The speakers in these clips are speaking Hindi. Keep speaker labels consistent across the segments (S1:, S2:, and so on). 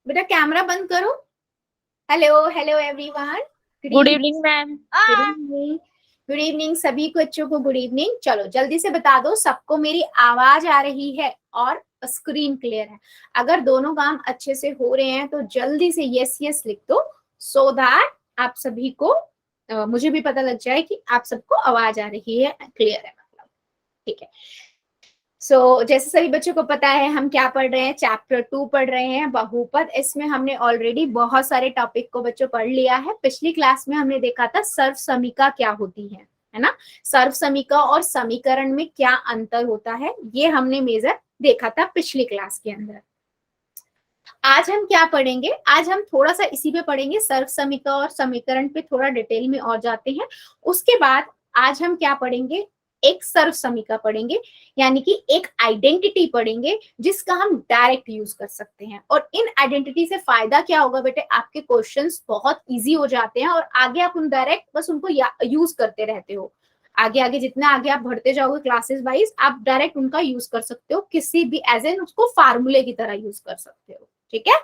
S1: बेटा कैमरा बंद करो। Hello hello everyone.
S2: Good evening ma'am.
S1: Good evening. Good evening सभी को, बच्चों को गुड इवनिंग। चलो जल्दी से बता दो सबको मेरी आवाज आ रही है और स्क्रीन क्लियर है। अगर दोनों काम अच्छे से हो रहे हैं तो जल्दी से यस यस लिख दो, सो दैट आप सभी को मुझे भी पता लग जाए कि आप सबको आवाज आ रही है, क्लियर है मतलब। ठीक है। जैसे सभी बच्चों को पता है हम क्या पढ़ रहे हैं, चैप्टर 2 पढ़ रहे हैं, बहुपद। इसमें हमने ऑलरेडी बहुत सारे टॉपिक को बच्चों पढ़ लिया है। पिछली क्लास में हमने देखा था सर्व समीका क्या होती है ना। सर्व समीका और समीकरण में क्या अंतर होता है, ये हमने मेजर देखा था पिछली क्लास के अंदर। आज हम क्या पढ़ेंगे, आज हम थोड़ा सा इसी पे पढ़ेंगे, सर्व समीका और समीकरण पे थोड़ा डिटेल में और जाते हैं। उसके बाद आज हम क्या पढ़ेंगे, एक सर्व समीका पढ़ेंगे, यानी कि एक आइडेंटिटी पढ़ेंगे जिसका हम डायरेक्ट यूज कर सकते हैं। और इन आइडेंटिटी से फायदा क्या होगा बेटे, आपके क्वेश्चंस बहुत इजी हो जाते हैं और आगे आप उन डायरेक्ट बस उनको यूज करते रहते हो। आगे आगे जितना आगे आप बढ़ते जाओगे क्लासेस वाइज, आप डायरेक्ट उनका यूज कर सकते हो, किसी भी एज एन उसको फार्मूले की तरह यूज कर सकते हो। ठीक है,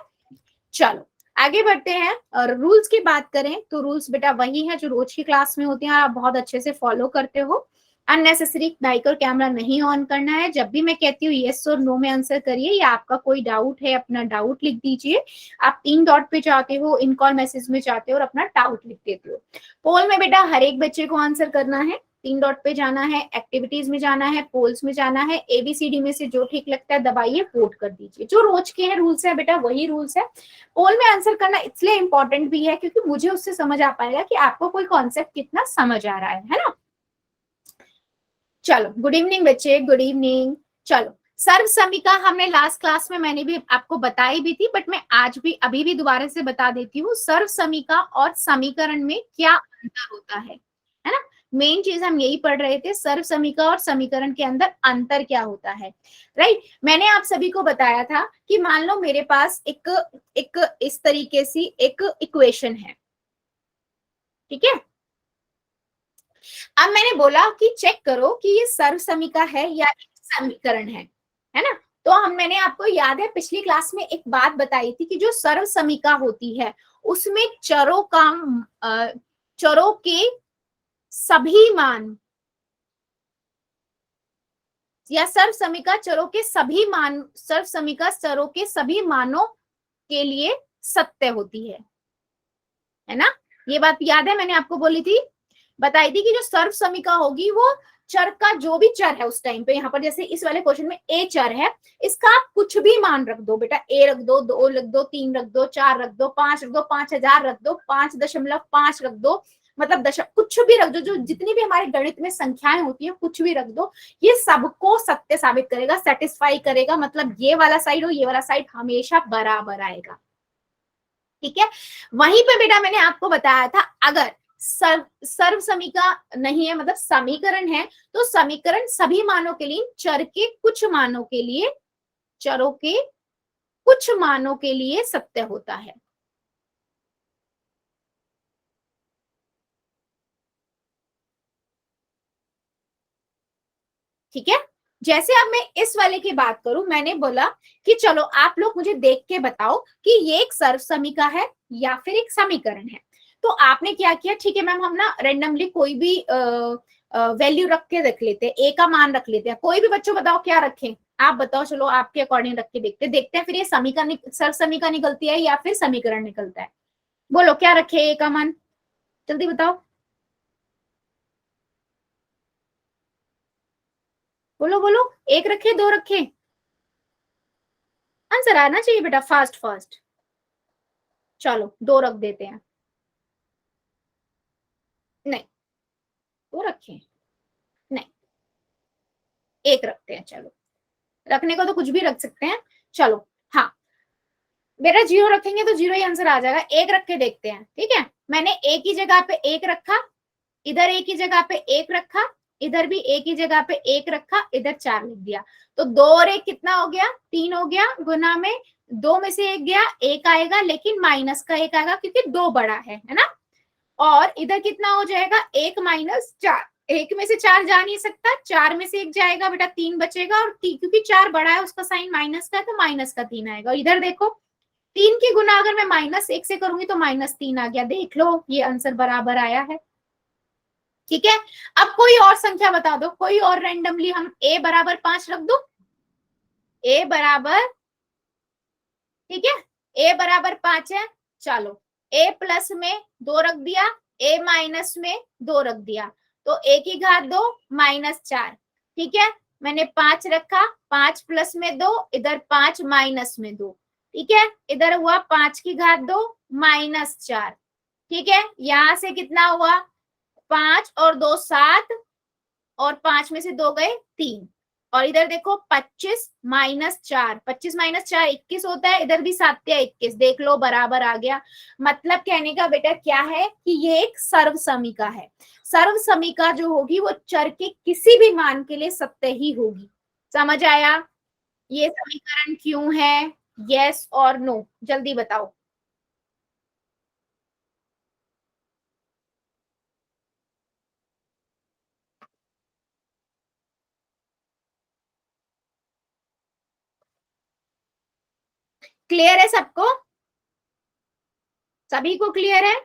S1: चलो आगे बढ़ते हैं। और रूल्स की बात करें तो रूल्स बेटा वही है जो रोज की क्लास में होते हैं, आप बहुत अच्छे से फॉलो करते हो। अननेसेसरी माइक और कैमरा नहीं ऑन करना है। जब भी मैं कहती हूँ यस और नो में आंसर करिए, या आपका कोई डाउट है अपना डाउट लिख दीजिए। आप 3 डॉट पे जाते हो, इन कॉल मैसेज में जाते हो और अपना डाउट लिख देते हो। पोल में बेटा हर एक बच्चे को आंसर करना है, 3 डॉट पे जाना है, एक्टिविटीज में जाना है, पोल्स में जाना है, एबीसीडी में से जो ठीक लगता है दबाइए, वोट कर दीजिए। जो रोज के हैं रूल्स है बेटा वही रूल्स है। पोल में आंसर करना इसलिए इंपॉर्टेंट भी है क्योंकि मुझे उससे समझ आ पाएगा कि आपको कोई कॉन्सेप्ट कितना समझ आ रहा है ना। चलो गुड इवनिंग बच्चे, गुड इवनिंग। चलो सर्व समीका हमने लास्ट क्लास में मैंने भी आपको बताई भी थी, बट मैं आज भी अभी भी दोबारा से बता देती हूँ। सर्व समीका और समीकरण में क्या अंतर होता है ना। मेन चीज हम यही पढ़ रहे थे, सर्व समीका और समीकरण के अंदर अंतर क्या होता है। राइट, मैंने आप सभी को बताया था कि मान लो मेरे पास एक इस तरीके से एक इक्वेशन है, ठीक है। अब मैंने बोला कि चेक करो कि ये सर्व समीका है या समीकरण है ना। तो मैंने आपको याद है पिछली क्लास में एक बात बताई थी कि जो सर्व समीका होती है उसमें चरों के सभी मान, या सर्व समीका चरों के सभी मान, सर्व समीका चरों के सभी मानों के लिए सत्य होती है ना। ये बात याद है, मैंने आपको बोली थी, बताई थी कि जो सर्व समीका होगी वो चर का जो भी चर है उस टाइम पे, यहाँ पर जैसे इस वाले क्वेश्चन में ए चर है, इसका आप कुछ भी मान रख दो बेटा, ए रख दो, 2 रख दो, 3 रख दो, 4 रख दो, 5 रख दो, 5000 रख दो, 5.5 रख दो, मतलब कुछ भी रख दो, जो जितनी भी हमारे गणित में संख्याएं होती है कुछ भी रख दो, ये सबको सत्य साबित करेगा, सेटिस्फाई करेगा। मतलब ये वाला साइड हो ये वाला साइड हमेशा बराबर आएगा। ठीक है, वहीं पे बेटा मैंने आपको बताया था अगर सर्व समीका नहीं है, मतलब समीकरण है, तो समीकरण सभी मानों के लिए, चर के कुछ मानों के लिए, चरों के कुछ मानों के लिए सत्य होता है। ठीक है, जैसे अब मैं इस वाले की बात करूं, मैंने बोला कि चलो आप लोग मुझे देख के बताओ कि ये एक सर्व समीका है या फिर एक समीकरण है। तो आपने क्या किया, ठीक है मैम हम ना रेंडमली कोई भी वैल्यू रख के रख लेते हैं, ए का मान रख लेते हैं। कोई भी बच्चों बताओ क्या रखें, आप बताओ, चलो आपके अकॉर्डिंग रख के देखते हैं फिर ये सर्व समीका निकलती है या फिर समीकरण निकलता है। बोलो क्या रखे ए का मान, जल्दी बताओ, बोलो बोलो, 1 रखे 2 रखे, आंसर आना चाहिए बेटा, फास्ट फास्ट। चलो 2 रख देते हैं, नहीं 2 रखें, नहीं 1 रखते हैं। चलो रखने को तो कुछ भी रख सकते हैं, चलो हाँ बेटा 0 रखेंगे तो 0 ही आंसर आ जाएगा। 1 रख के देखते हैं, ठीक है। मैंने ए की जगह पे 1 रखा, इधर ए की जगह पे 1 रखा, इधर भी ए की जगह पे 1 रखा, इधर 4 लिख दिया, तो 2 और 1 कितना हो गया, 3 हो गया। गुना में 2 में से 1 गया, 1 आएगा, लेकिन माइनस का 1 आएगा क्योंकि 2 बड़ा है ना। और इधर कितना हो जाएगा, 1 - 4, 1 में से 4 जा नहीं सकता, 4 में से 1 जाएगा बेटा, 3 बचेगा, और क्योंकि 4 बड़ा है उसका साइन माइनस का है तो माइनस का 3 आएगा। इधर देखो 3 की गुना अगर मैं -1 से करूंगी तो -3 आ गया, देख लो ये आंसर बराबर आया है। ठीक है, अब कोई और संख्या बता दो, कोई और रैंडमली, हम a बराबर 5 रख दो, a बराबर, ठीक है, a बराबर 5 है, चलो a प्लस में 2 रख दिया, a माइनस में 2 रख दिया, तो a की घात 2 -4, ठीक है, मैंने 5 रखा, 5 प्लस में 2, इधर 5 माइनस में 2, ठीक है, इधर हुआ 5 की घात 2 -4, ठीक है, यहां से कितना हुआ, 5 और 2 7, और 5 में से 2 गए 3, और इधर देखो 25 - 4, 25 - 4 21 होता है, इधर भी 7 या 21, देख लो बराबर आ गया। मतलब कहने का बेटा क्या है कि ये एक सर्व समीका है। सर्व समीका जो होगी वो चर के किसी भी मान के लिए सत्य ही होगी। समझ आया? ये समीकरण क्यों है? यस और नो, जल्दी बताओ। क्लियर है सबको? सभी को क्लियर है?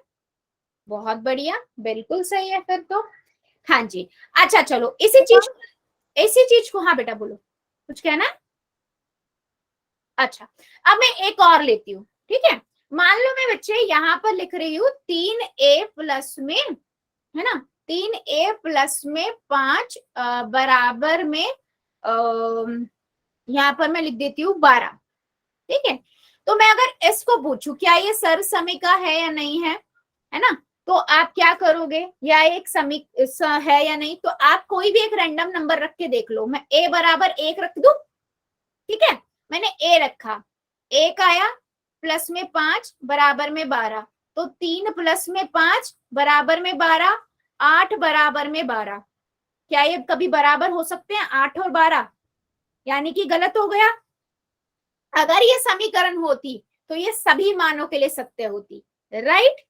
S1: बहुत बढ़िया, बिल्कुल सही है फिर तो। हाँ जी, अच्छा चलो इसी चीज को, हाँ बेटा बोलो, कुछ कहना है? अच्छा, अब मैं एक और लेती हूँ, ठीक है, मान लो मैं बच्चे यहाँ पर लिख रही हूँ 3a प्लस में, है ना, 3a+5 बराबर में, यहाँ पर मैं लिख देती हूँ 12, ठीक है, तो मैं अगर इसको पूछूं क्या ये सर्व समीका है या नहीं है ना, तो आप क्या करोगे, या एक है या नहीं, तो आप कोई भी एक रैंडम नंबर रख के देख लो। मैं a बराबर 1 रख दूं, ठीक है, मैंने a रखा, 1 आया, प्लस में 5 बराबर में 12, तो 3 प्लस में 5 बराबर में 12, 8 बराबर में 12। क्या ये कभी बराबर हो सकते हैं 8 और 12? यानी कि गलत हो गया। अगर ये समीकरण होती तो ये सभी मानों के लिए सत्य होती, राइट,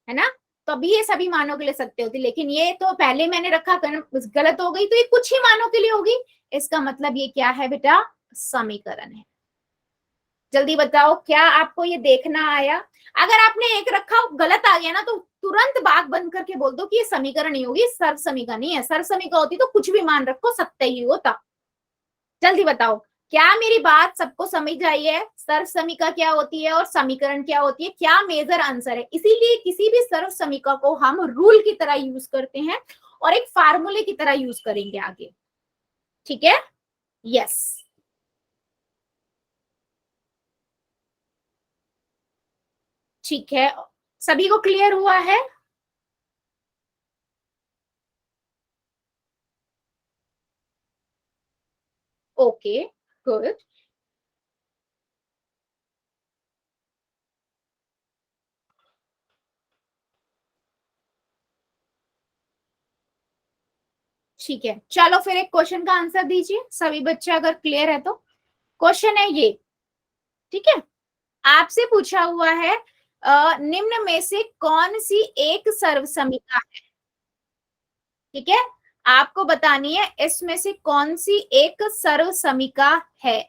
S1: है ना, तो अभी ये सभी मानों के लिए सत्य होती, लेकिन ये तो पहले मैंने रखा गलत हो गई, तो ये कुछ ही मानों के लिए होगी। इसका मतलब ये क्या है बेटा, समीकरण है। जल्दी बताओ, क्या आपको ये देखना आया? अगर आपने एक रखा गलत आ गया ना, तो तुरंत बात बंद करके बोल दो कि ये समीकरण नहीं होगी, सर्व समीका नहीं है। सर्व समीका होती तो कुछ भी मान रखो सत्य ही होता। जल्दी बताओ, क्या मेरी बात सबको समझ आई है? सर्व समीका क्या होती है और समीकरण क्या होती है, क्या मेजर आंसर है? इसीलिए किसी भी सर्व समीका को हम रूल की तरह यूज करते हैं और एक फार्मूले की तरह यूज करेंगे आगे, ठीक है? यस, ठीक है, सभी को क्लियर हुआ है? ओके, गुड, ठीक है, चलो फिर एक क्वेश्चन का आंसर दीजिए सभी बच्चे, अगर क्लियर है तो। क्वेश्चन है ये, ठीक है, आपसे पूछा हुआ है निम्न में से कौन सी एक सर्व समीका है, ठीक है, आपको बतानी है इसमें से कौन सी एक सर्व समीका है,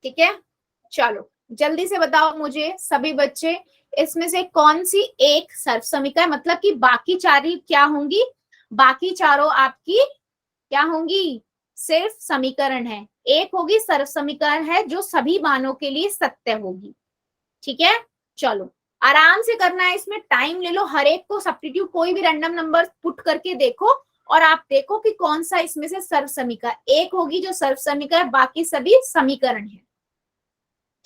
S1: ठीक है, चलो जल्दी से बताओ मुझे सभी बच्चे, इसमें से कौन सी एक सर्व समीका है, मतलब कि बाकी चार क्या होंगी, बाकी चारों आपकी क्या होंगी, सिर्फ समीकरण है, एक होगी सर्व समीकरण है जो सभी मानों के लिए सत्य होगी, ठीक है, चलो आराम से करना है, इसमें टाइम ले लो, हर एक को सब्स्टिट्यूट कोई भी रैंडम नंबर पुट करके देखो, और आप देखो कि कौन सा इसमें से सर्व समीका, एक होगी जो सर्व समीका है, बाकी सभी समीकरण है,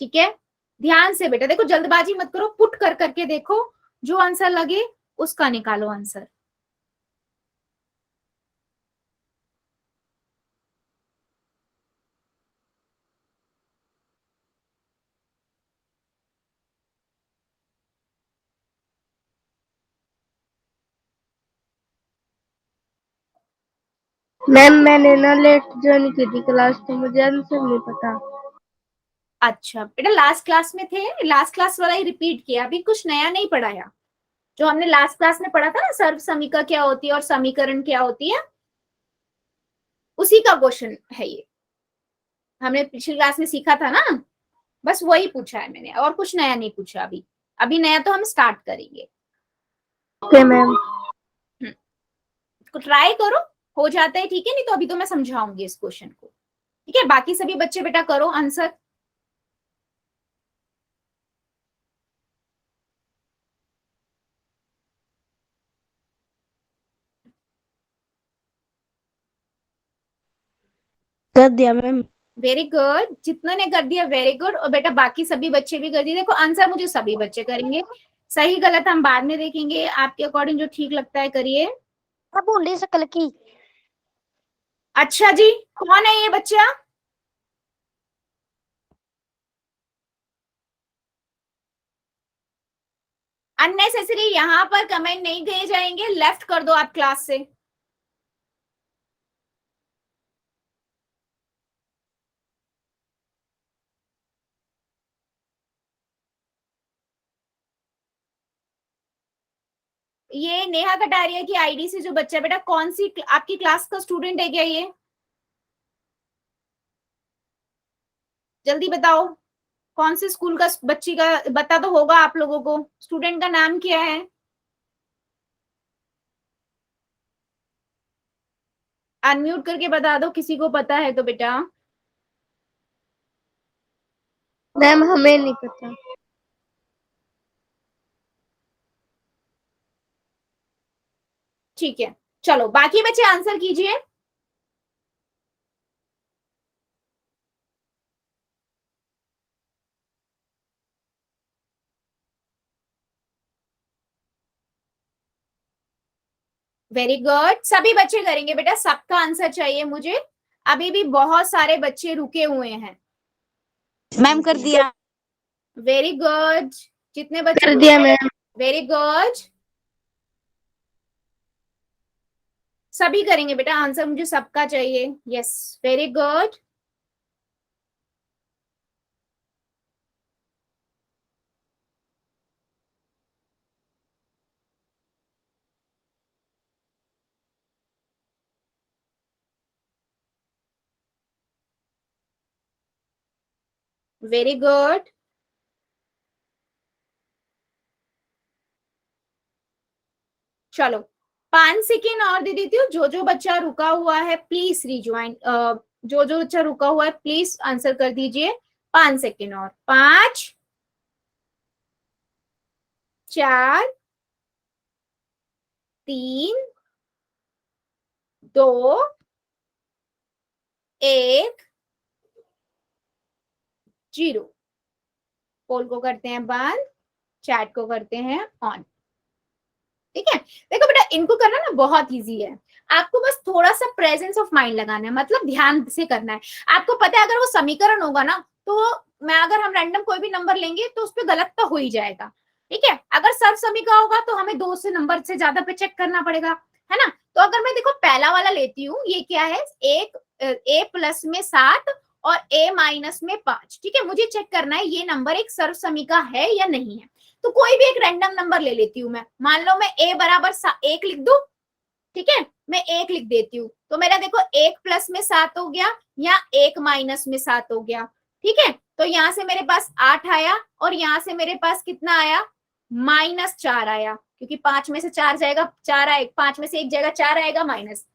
S1: ठीक है, ध्यान से बेटा देखो, जल्दबाजी मत करो, पुट कर करके देखो, जो आंसर लगे उसका निकालो आंसर।
S2: मैम मैंने ना लेट ज्वाइन की थी क्लास, तो मुझे आंसर नहीं पता।
S1: अच्छा बेटा लास्ट क्लास में थे, लास्ट क्लास वाला ही रिपीट किया, अभी कुछ नया नहीं पढ़ाया। जो हमने लास्ट क्लास में पढ़ा था ना, सर्व समीका क्या होती है और समीकरण क्या होती है, उसी का क्वेश्चन है ये। हमने पिछली क्लास में सीखा था ना, बस वही पूछा है मैंने, और कुछ नया नहीं पूछा अभी। अभी नया तो हम स्टार्ट करेंगे।
S2: Okay ma'am.
S1: तो ट्राई करो, हो जाता है ठीक है, नहीं तो अभी तो मैं समझाऊंगी इस क्वेश्चन को। ठीक है, बाकी सभी बच्चे बेटा करो आंसर।
S2: कर दिया मैम।
S1: वेरी गुड, जितने ने कर दिया वेरी गुड। और बेटा बाकी सभी बच्चे भी कर दिए। देखो आंसर मुझे सभी बच्चे करेंगे, सही गलत हम बाद में देखेंगे, आपके अकॉर्डिंग जो ठीक लगता है करिए।
S2: बोल रही शकल की।
S1: अच्छा जी, कौन है ये बच्चा? अननेसेसरी यहाँ पर कमेंट नहीं किए जाएंगे, लेफ्ट कर दो आप क्लास से। ये नेहा कटारिया की आईडी से जो बच्चा, बेटा कौन सी आपकी क्लास का स्टूडेंट है क्या ये? जल्दी बताओ, कौन से स्कूल का बच्ची का, बता तो होगा आप लोगों को, स्टूडेंट का नाम क्या है? अनम्यूट करके बता दो किसी को पता है तो बेटा।
S2: मैम हमें नहीं पता।
S1: ठीक है, चलो बाकी बच्चे आंसर कीजिए। वेरी गुड, सभी बच्चे करेंगे बेटा, सबका आंसर चाहिए मुझे। अभी भी बहुत सारे बच्चे रुके हुए हैं।
S2: मैम कर दिया।
S1: वेरी गुड, जितने बच्चे
S2: कर दिया मैम।
S1: वेरी गुड, सभी करेंगे बेटा, आंसर मुझे सबका चाहिए। Yes, very good. Very good, चलो 5 सेकेंड और दे देती हूँ। जो जो बच्चा रुका हुआ है प्लीज रिज्वाइन, जो जो बच्चा रुका हुआ है प्लीज आंसर कर दीजिए। 5 सेकेंड और, 5, 4, 3, 2, 1, 0। पोल को करते हैं बंद, चैट को करते हैं ऑन। ठीक है, देखो बेटा इनको करना ना बहुत इजी है, आपको बस थोड़ा सा प्रेजेंस ऑफ माइंड लगाना है, मतलब ध्यान से करना है। आपको पता है अगर वो समीकरण होगा ना, तो मैं अगर हम रैंडम कोई भी नंबर लेंगे तो उस पर गलत तो हो ही जाएगा। ठीक है, अगर सर्व समीकरण होगा तो हमें 2 से नंबर से ज्यादा पे चेक करना पड़ेगा, है ना। तो अगर मैं देखो पहला वाला लेती हूँ, ये क्या है, एक ए प्लस में 7 और ए माइनस में 5। ठीक है, मुझे चेक करना है ये नंबर एक सर्व समीका है या नहीं है। तो कोई भी एक रैंडम नंबर ले लेती हूँ मैं, मान लो मैं a बराबर 1 लिख दूं। ठीक है, मैं 1 लिख देती हूँ, तो मेरा देखो 1 प्लस में 7 हो गया या 1 माइनस में 7 हो गया। ठीक है, तो यहां से मेरे पास 8 आया और यहां से मेरे पास कितना आया, -4 आया, क्योंकि 5 में से 4 जाएगा 4 आएगा, 5 में से 1 जाएगा 4 आएगा माइनस।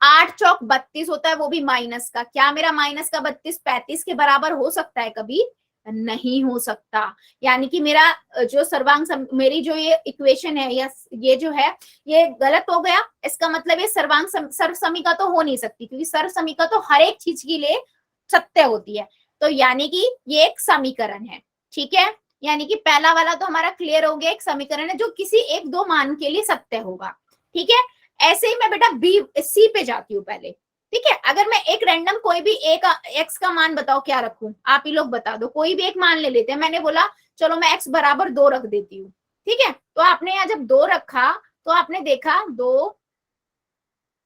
S1: 8 चौक 32 होता है, वो भी माइनस का। क्या मेरा माइनस का 32 35 के बराबर हो सकता है? कभी नहीं हो सकता। यानी कि मेरा जो सर्वांग मेरी जो ये इक्वेशन है या ये जो है ये गलत हो गया। इसका मतलब ये सर्वांग सर्व समीका तो हो नहीं सकती, क्योंकि सर्व समीका तो हर एक चीज के लिए सत्य होती है। तो यानी कि ये एक समीकरण है। ठीक है, यानी कि पहला वाला तो हमारा क्लियर हो गया, एक समीकरण है जो किसी एक दो मान के लिए सत्य होगा। ठीक है, ऐसे ही मैं बेटा बी सी पे जाती हूँ पहले। ठीक है, अगर मैं एक रैंडम कोई भी एक एक्स का मान बताओ क्या रखूं, आप ही लोग बता दो, कोई भी एक मान ले लेते हैं। मैंने बोला चलो मैं एक्स बराबर 2 रख देती हूँ। ठीक है, तो आपने यहाँ जब 2 रखा तो आपने देखा 2,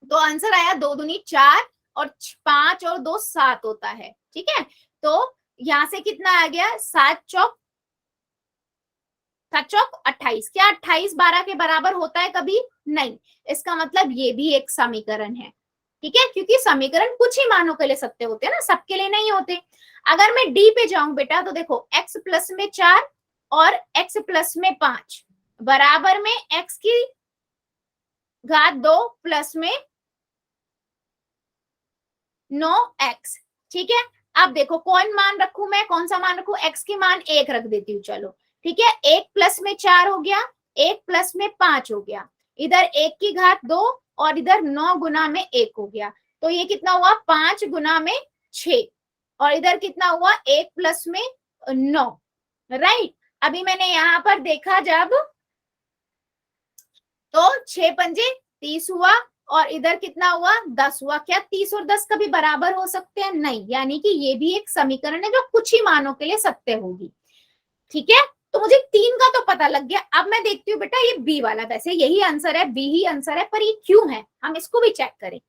S1: तो आंसर आया 2 दूनी 4 और 5 और 2 7 होता है। ठीक है, तो यहाँ से कितना आ गया, 7 चौक 28। क्या 28 12 के बराबर होता है कभी? नहीं। इसका मतलब ये भी एक समीकरण है, ठीक है, क्योंकि समीकरण कुछ ही मानों के लिए सत्य होते हैं ना, सबके लिए नहीं होते। अगर मैं डी पे जाऊं बेटा तो देखो x प्लस में 4 और x प्लस में 5 बराबर में x की घात 2 प्लस में 9x, ठीक है। अब देखो कौन मान रखूं मैं, कौन सा मान रखूं, x की मान 1 रख देती हूँ, चलो ठीक है। 1 प्लस में 4 हो गया, 1 प्लस में 5 हो गया, इधर 1 की घात 2 और इधर 9 गुना में 1 हो गया, तो ये कितना हुआ 5 गुना में 6 और इधर कितना हुआ 1 प्लस में 9, राइट। अभी मैंने यहाँ पर देखा जब तो 6 पंजे 30 हुआ और इधर कितना हुआ 10 हुआ। क्या 30 और 10 कभी बराबर हो सकते हैं? नहीं, यानी कि ये भी एक समीकरण है जो कुछ ही मानों के लिए सत्य होगी, ठीक है। तो मुझे 3 का तो पता लग गया। अब मैं देखती हूँ बेटा ये बी वाला, वैसे यही आंसर है, बी ही आंसर है, पर ये क्यों है हम इसको भी चेक करें,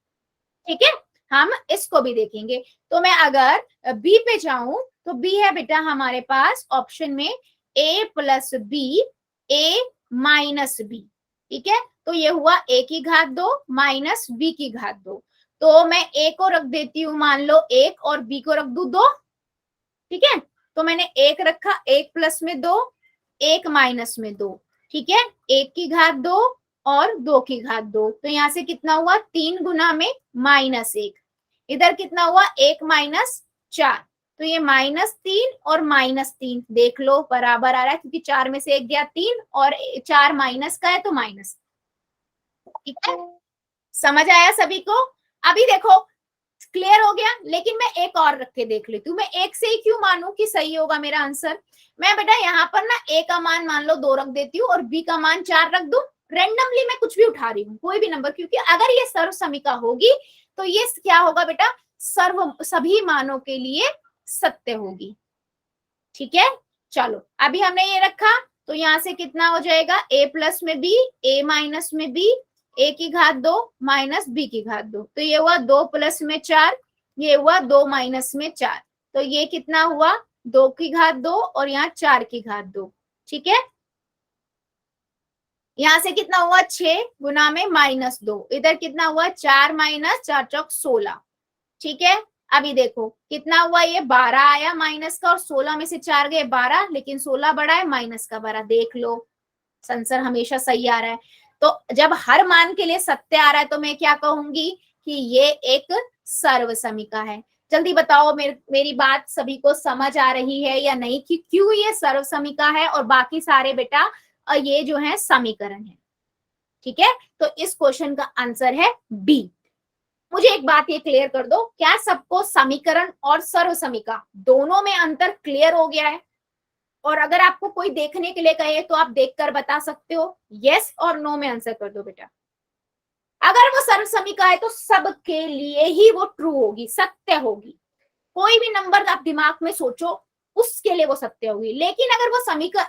S1: ठीक है, हम इसको भी देखेंगे। तो मैं अगर बी पे जाऊं तो बी है बेटा हमारे पास ऑप्शन में a plus B, a minus B, ठीक है। तो ये हुआ a की घात 2 माइनस b की घात 2, तो मैं a को रख देती हूँ मान लो 1 और b को रख दू 2, ठीक है। तो मैंने 1 रखा, 1 प्लस में 2, 1 माइनस में 2, ठीक है। 1 की घात 2 और 2 की घात 2, तो यहां से कितना हुआ 3 गुना में -1, इधर कितना हुआ 1 माइनस 4, तो ये -3 और -3 देख लो बराबर आ रहा है, क्योंकि 4 में से 1 गया 3 और 4 माइनस का है तो माइनस, ठीक है। समझ आया सभी को? अभी देखो क्लियर हो गया, लेकिन मैं एक और रख के देख लेती हूँ। मैं एक से ही क्यों मानूं कि सही होगा मेरा आंसर? मैं बेटा यहाँ पर ना a का मान मान लो 2 रख देती हूँ और b का मान 4 रख दूं, रेंडमली मैं कुछ भी उठा रही हूँ, कोई भी नंबर, क्योंकि अगर ये सर्व समीका होगी तो ये क्या होगा बेटा, सर्व सभी मानों के लिए सत्य होगी, ठीक है। चलो अभी हमने ये रखा, तो यहाँ से कितना हो जाएगा a प्लस में b, a माइनस में b, a की घात 2 माइनस b की घात 2, तो ये हुआ 2 प्लस में 4, ये हुआ 2 माइनस में 4, तो ये कितना हुआ 2 की घात 2 और यहाँ 4 की घात 2, ठीक है। यहाँ से कितना हुआ 6 गुना में -2, इधर कितना हुआ 4 माइनस 4 चौक 16, ठीक है। अभी देखो कितना हुआ, ये 12 आया माइनस का और 16 में से 4 गए 12, लेकिन 16 बड़ा है माइनस का बड़ा, देख लो आंसर हमेशा सही आ रहा है। तो जब हर मान के लिए सत्य आ रहा है तो मैं क्या कहूंगी कि ये एक सर्व समीका है। जल्दी बताओ मेरी बात सभी को समझ आ रही है या नहीं, कि क्यों ये सर्व समीका है और बाकी सारे बेटा ये जो है समीकरण है, ठीक है। तो इस क्वेश्चन का आंसर है बी। मुझे एक बात ये क्लियर कर दो, क्या सबको समीकरण और सर्व समीका दोनों में अंतर क्लियर हो गया है? और अगर आपको कोई देखने के लिए कहे तो आप देखकर बता सकते हो, यस और नो में आंसर कर दो बेटा। अगर वो सर्व समीका है तो सबके लिए ही वो ट्रू होगी, सत्य होगी। कोई भी नंबर आप दिमाग में सोचो उसके लिए वो सत्य होगी। लेकिन अगर वो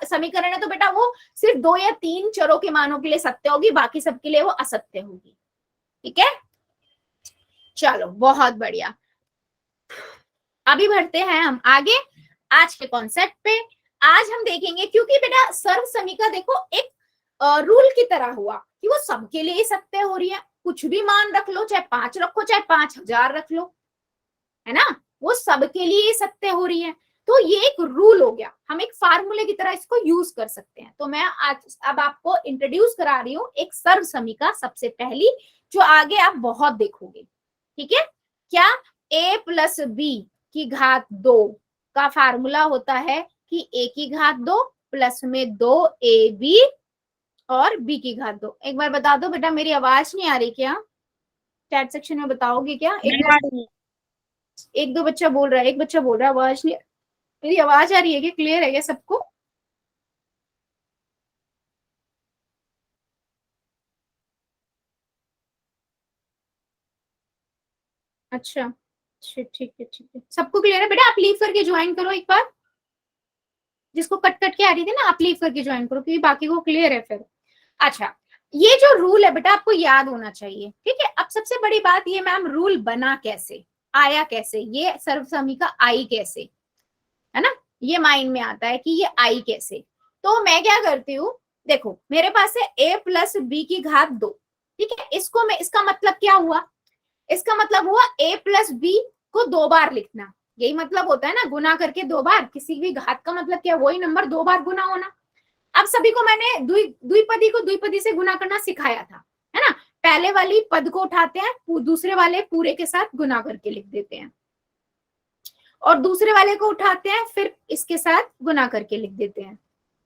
S1: समीकरण है तो बेटा वो सिर्फ 2 या 3 चरों के मानों के लिए सत्य होगी, बाकी सबके लिए वो असत्य होगी, ठीक है। चलो बहुत बढ़िया, अभी बढ़ते हैं हम आगे आज के कॉन्सेप्ट पे। आज हम देखेंगे, क्योंकि बेटा सर्व समीका देखो एक रूल की तरह हुआ कि वो सबके लिए सत्य हो रही है, कुछ भी मान रख लो, चाहे 5 रखो चाहे 5000 रख लो, है ना, वो सबके लिए सत्य हो रही है। तो ये एक रूल हो गया, हम एक फार्मूले की तरह इसको यूज कर सकते हैं। तो मैं आज अब आपको इंट्रोड्यूस करा रही हूँ एक सर्व समीका, सबसे पहली जो आगे आप बहुत देखोगे, ठीक है। क्या a प्लस बी की घात 2 का फार्मूला होता है कि a की घात 2 प्लस में 2ab और b की घात 2। एक बार बता दो बेटा, मेरी आवाज नहीं आ रही क्या? चैट सेक्शन में बताओगे क्या? एक दो बच्चा बोल रहा है, एक बच्चा बोल रहा है आवाज नहीं, मेरी आवाज आ रही है क्या? क्लियर है क्या सबको? अच्छा ठीक है ठीक है, सबको क्लियर है बेटा? आप लीव करके ज्वाइन करो एक बार, जिसको कट कट के आ रही थी ना, आप लीव करके ज्वाइन करो, क्योंकि बाकी को क्लियर है फिर। अच्छा, ये जो रूल है बेटा आपको याद होना चाहिए, ठीक है। अब सबसे बड़ी बात ये मैम, रूल बना कैसे, आया कैसे, ये सर्व समीका आई कैसे? है ना, ये माइंड में आता है कि ये आई कैसे। तो मैं क्या करती हूँ, देखो मेरे पास है a प्लस बी की घात 2, ठीक है, इसको मैं, इसका मतलब क्या हुआ, इसका मतलब हुआ a प्लस बी को 2 बार लिखना, यही मतलब होता है ना, गुना करके 2 बार, किसी भी घात का मतलब क्या, वही नंबर 2 बार गुना होना। अब सभी को मैंने द्विपदी को द्विपदी से गुना करना सिखाया था, है ना, पहले वाली पद को उठाते हैं, दूसरे वाले पूरे के साथ गुना करके लिख देते हैं, और दूसरे वाले को उठाते हैं फिर इसके साथ गुना करके लिख देते हैं,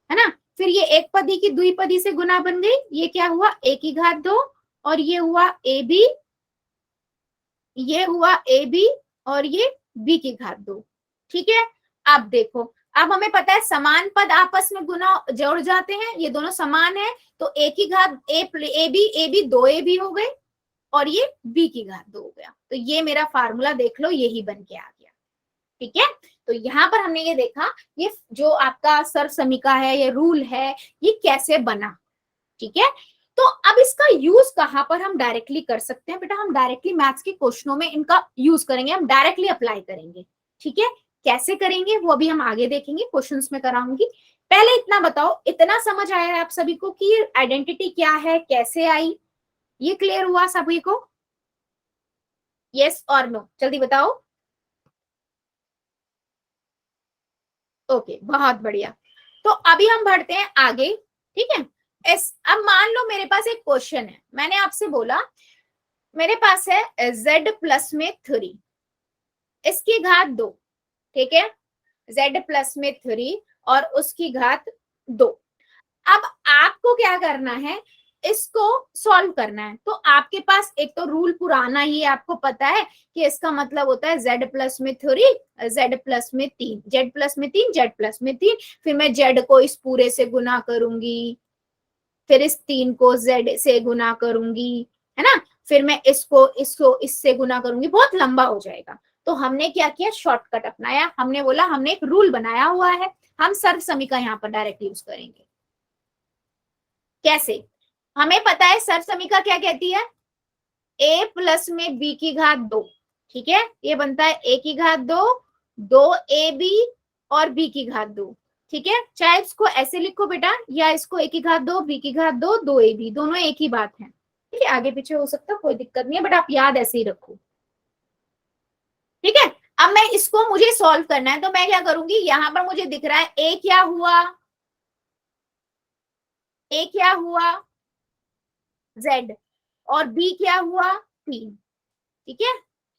S1: है ना। फिर ये एक पदी की द्विपदी से गुना बन गई, ये क्या हुआ a की घात 2, और ये हुआ ए बी, ये हुआ ए बी, और ये b की घात 2, ठीक है। अब देखो, अब हमें पता है समान पद आपस में गुना जोड़ जाते हैं, ये दोनों समान है, तो a की घात ए बी 2ab हो गए, और ये b की घात 2 हो गया, तो ये मेरा फार्मूला देख लो, यही बन के आ गया, ठीक है। तो यहाँ पर हमने ये देखा, ये जो आपका सर्व समीका है, ये रूल है, ये कैसे बना, ठीक है। तो अब इसका यूज कहां पर हम डायरेक्टली कर सकते हैं बेटा, हम डायरेक्टली मैथ्स के क्वेश्चनों में इनका यूज करेंगे, हम डायरेक्टली अप्लाई करेंगे, ठीक है। कैसे करेंगे वो अभी हम आगे देखेंगे, क्वेश्चंस में कराऊंगी। पहले इतना बताओ, इतना समझ आया है आप सभी को कि आइडेंटिटी क्या है, कैसे आई, ये क्लियर हुआ सभी को, यस और नो, जल्दी बताओ। ओके, बहुत बढ़िया। तो अभी हम बढ़ते हैं आगे, ठीक है। अब मान लो मेरे पास एक क्वेश्चन है, मैंने आपसे बोला मेरे पास है z प्लस में 3, इसकी घात 2, ठीक है, z प्लस में 3 और उसकी घात 2। अब आपको क्या करना है, इसको सॉल्व करना है। तो आपके पास एक तो रूल पुराना ही आपको पता है कि इसका मतलब होता है z प्लस में 3, z प्लस में 3, z प्लस में 3, z प्लस में 3, फिर मैं z को इस पूरे से गुना करूंगी, फिर इस 3 को z से गुना करूंगी, है ना, फिर मैं इसको इसको इससे गुना करूंगी, बहुत लंबा हो जाएगा। तो हमने क्या किया, शॉर्टकट अपनाया, हमने बोला हमने एक रूल बनाया हुआ है, हम सर्व समीकरण यहाँ पर डायरेक्ट यूज करेंगे। कैसे, हमें पता है सर्व समीकरण क्या कहती है, a प्लस में b की घात 2, ठीक है, ये बनता है a की घात 2, 2ab और b की घात 2, ठीक है। चाहे इसको ऐसे लिखो बेटा, या इसको a की घात 2 b की घात 2 2ab, दोनों एक ही बात है, ठीक है, आगे पीछे हो सकता, कोई दिक्कत नहीं है, बट आप याद ऐसे ही रखो, ठीक है। अब मैं इसको, मुझे सॉल्व करना है, तो मैं क्या करूंगी, यहां पर मुझे दिख रहा है a क्या हुआ, a क्या हुआ z, और b क्या हुआ 3, ठीक है।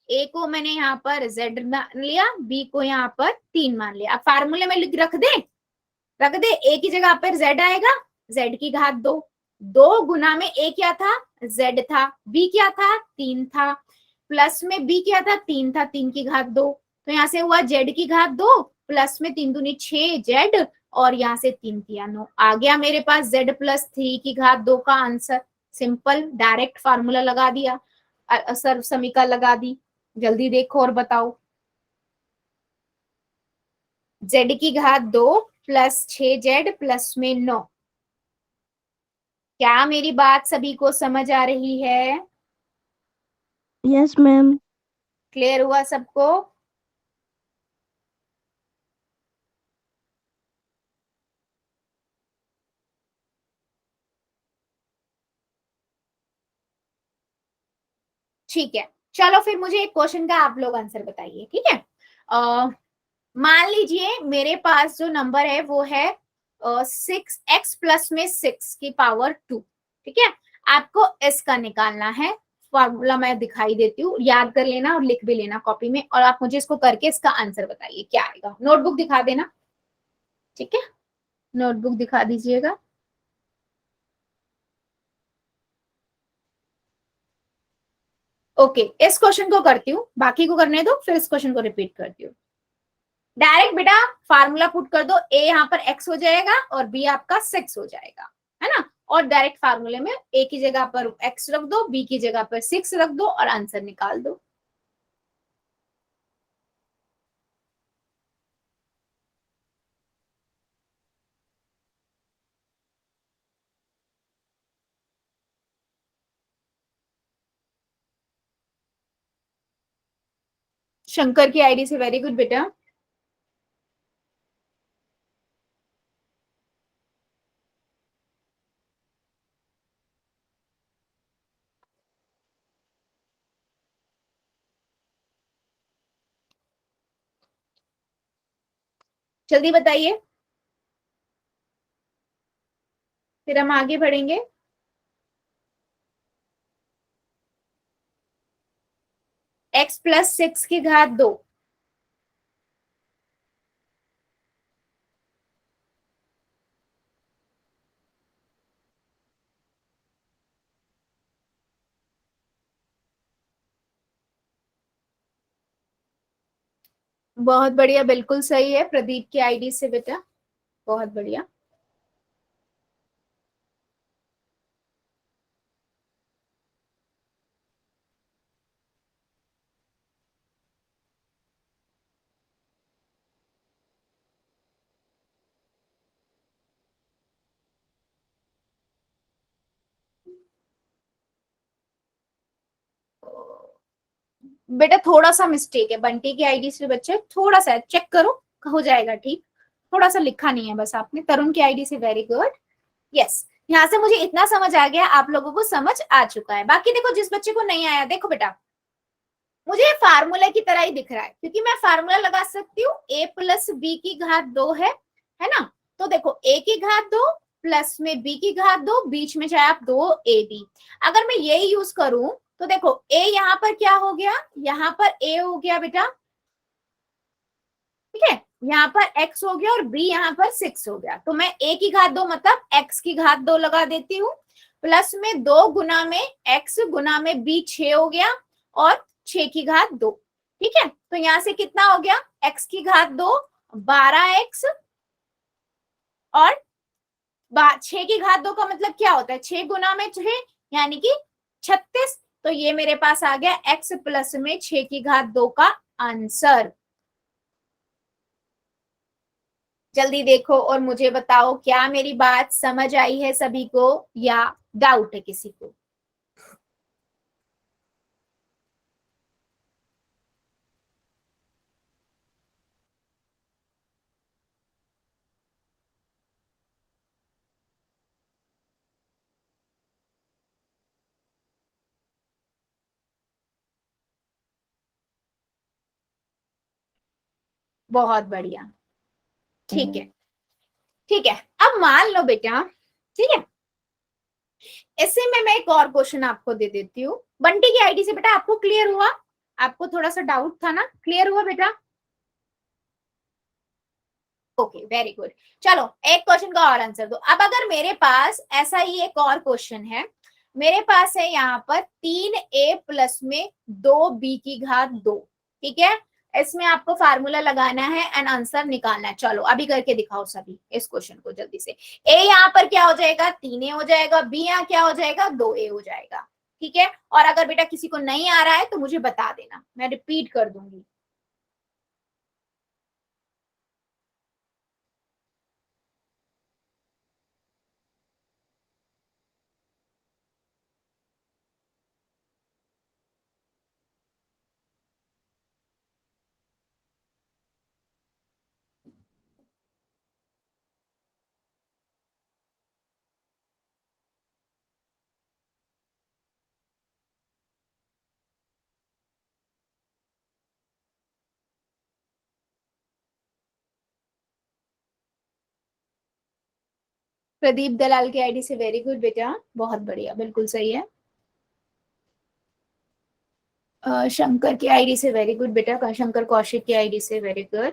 S1: ए को मैंने यहाँ पर z मान लिया, बी को यहाँ पर 3 मान लिया। अब फार्मूले में रख दे, ए की जगह पर z आएगा, z की घात 2, 2 गुना में ए क्या था, z था, b क्या था 3 था, प्लस में b क्या था 3 था, 3 की घात 2, तो यहाँ से हुआ z की घात 2 प्लस में 3 दूनी 6 z, और यहाँ से 3 किया 9, आ गया मेरे पास z प्लस 3 की घात 2 का आंसर। सिंपल, डायरेक्ट फार्मूला लगा दिया, सर्व समीकरण लगा दी। जल्दी देखो और बताओ, z की घात 2 प्लस 6z प्लस में 9, क्या मेरी बात सभी को समझ आ रही है,
S2: यस मैम।
S1: क्लियर हुआ सबको। ठीक है, चलो फिर मुझे एक क्वेश्चन का आप लोग आंसर बताइए, ठीक है। मान लीजिए मेरे पास जो नंबर है वो है 6x प्लस में 6 की पावर 2, ठीक है। आपको s का निकालना है, फॉर्मूला मैं दिखाई देती हूँ, याद कर लेना और लिख भी लेना कॉपी में, और आप मुझे इसको करके इसका आंसर बताइए क्या आएगा। नोटबुक दिखा देना, ठीक है, नोटबुक दिखा दीजिएगा। ओके, इस क्वेश्चन को करती हूँ, बाकी को करने दो, फिर इस क्वेश्चन को रिपीट करती हूँ। डायरेक्ट बेटा फार्मूला पुट कर दो, ए यहाँ पर x हो जाएगा और b आपका 6 हो जाएगा, है ना, और डायरेक्ट फार्मूले में a की जगह पर x रख दो, b की जगह पर 6 रख दो और आंसर निकाल दो। शंकर की आईडी से, वेरी गुड बेटा। जल्दी बताइए, फिर हम आगे बढ़ेंगे। x+6 की घात 2। बहुत बढ़िया, बिल्कुल सही है प्रदीप की आईडी से बेटा, बहुत बढ़िया। बेटा थोड़ा सा मिस्टेक है बंटी की आईडी से, बच्चे थोड़ा सा चेक करो, हो जाएगा ठीक। थोड़ा सा लिखा नहीं है बस आपने। तरुण की आईडी से वेरी गुड, यस। यहाँ से मुझे इतना समझ आ गया, आप लोगों को समझ आ चुका है। बाकी देखो, जिस बच्चे को नहीं आया, देखो बेटा मुझे फार्मूला की तरह ही दिख रहा है, क्योंकि मैं फार्मूला लगा सकती हूँ a+b की घात 2 है ना। तो देखो a की घात 2 प्लस में b की घात 2, बीच में चाहे आप 2ab। अगर मैं यही यूज करूं तो देखो a यहाँ पर क्या हो गया, यहाँ पर a हो गया बेटा, ठीक है, यहाँ पर x हो गया और b यहाँ पर 6 हो गया। तो मैं a की घात 2 मतलब x की घात 2 लगा देती हूँ, प्लस में 2 गुना में x गुना में b 6 हो गया, और 6 की घात 2, ठीक है। तो यहां से कितना हो गया, x की घात 2 12x, और 6 की घात 2 का मतलब क्या होता है, 6 गुना में 6 यानी कि 36। तो ये मेरे पास आ गया x प्लस में 6 की घात 2 का आंसर। जल्दी देखो और मुझे बताओ, क्या मेरी बात समझ आई है सभी को या डाउट है किसी को। बहुत बढ़िया, ठीक है, ठीक है। अब मान लो बेटा, ठीक है, ऐसे में मैं एक और क्वेश्चन आपको दे देती हूँ बंटी की आईडी से। बेटा आपको क्लियर हुआ, आपको थोड़ा सा डाउट था ना, क्लियर हुआ बेटा? Okay very good. चलो एक क्वेश्चन का और आंसर दो। अब अगर मेरे पास ऐसा ही एक और क्वेश्चन है, मेरे पास है यहाँ पर 3a प्लस में 2b की घात 2, ठीक है। इसमें आपको फार्मूला लगाना है एंड आंसर निकालना है। चलो अभी करके दिखाओ सभी इस क्वेश्चन को जल्दी से। a यहाँ पर क्या हो जाएगा, 3a हो जाएगा, b यहाँ क्या हो जाएगा, 2a हो जाएगा, ठीक है। और अगर बेटा किसी को नहीं आ रहा है तो मुझे बता देना, मैं रिपीट कर दूंगी। प्रदीप दलाल की आईडी से वेरी गुड बेटा, बहुत बढ़िया, बिल्कुल सही है। शंकर की आईडी से वेरी गुड बेटा, शंकर कौशिक की आईडी से वेरी गुड।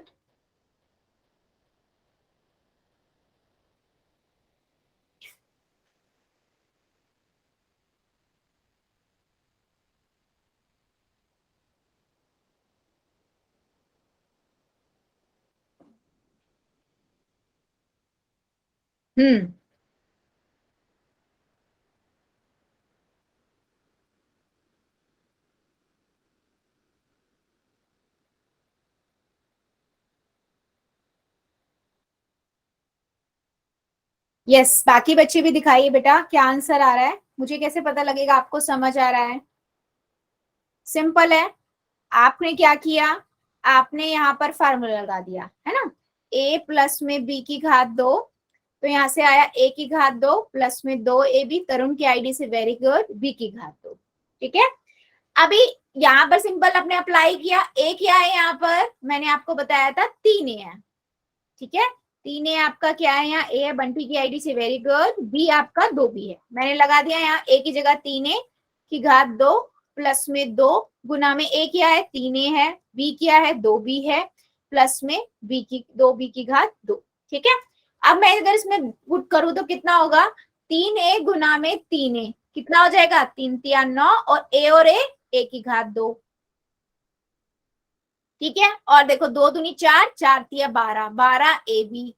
S1: हम्म, यस। बाकी बच्चे भी दिखाइए बेटा क्या आंसर आ रहा है, मुझे कैसे पता लगेगा आपको समझ आ रहा है। सिंपल है, आपने क्या किया, आपने यहाँ पर फार्मूला लगा दिया है ना, a प्लस में b की घात 2, तो यहाँ से आया a की घात 2 प्लस में 2ab, तरुण की आईडी से वेरी गुड, b की घात 2, ठीक है। अभी यहाँ पर सिंपल आपने अप्लाई किया, a क्या है यहाँ पर, मैंने आपको बताया था 3a है, ठीक है, 3a आपका क्या है, यहाँ a है बंटी की आईडी से, वेरी गुड। b आपका 2b है, मैंने लगा दिया यहाँ a की जगह 3a की घात 2 प्लस में 2 गुना में a क्या है 3a है, b क्या है 2b है, प्लस में b की 2b की घात 2। ठीक है, अब मैं अगर इसमें पुट करूं तो कितना होगा, 3a गुना में 3a कितना हो जाएगा, 3 तिया 9 और a की घात 2। ठीक है, और देखो 2 दूनी 4, 4 तिया 12, 12ab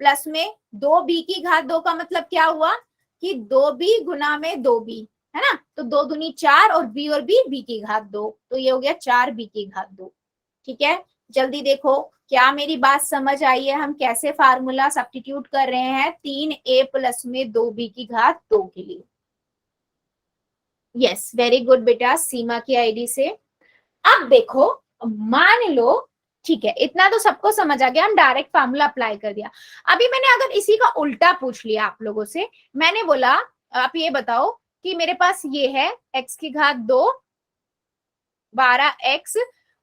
S1: प्लस में 2b की घात 2 का मतलब क्या हुआ कि 2b गुना में 2b, है ना, तो 2 दूनी 4 और b की घात 2, तो ये हो गया 4b की घात 2। ठीक है, जल्दी देखो क्या मेरी बात समझ आई है, हम कैसे फार्मूला सब्स्टिट्यूट कर रहे हैं 3a प्लस में 2b की घात 2 के लिए। यस, वेरी गुड बेटा, सीमा की आईडी से। अब देखो, मान लो, ठीक है, इतना तो सबको समझ आ गया, हम डायरेक्ट फार्मूला अप्लाई कर दिया। अभी मैंने अगर इसी का उल्टा पूछ लिया आप लोगों से, मैंने बोला आप ये बताओ कि मेरे पास ये है x की घात 2 12x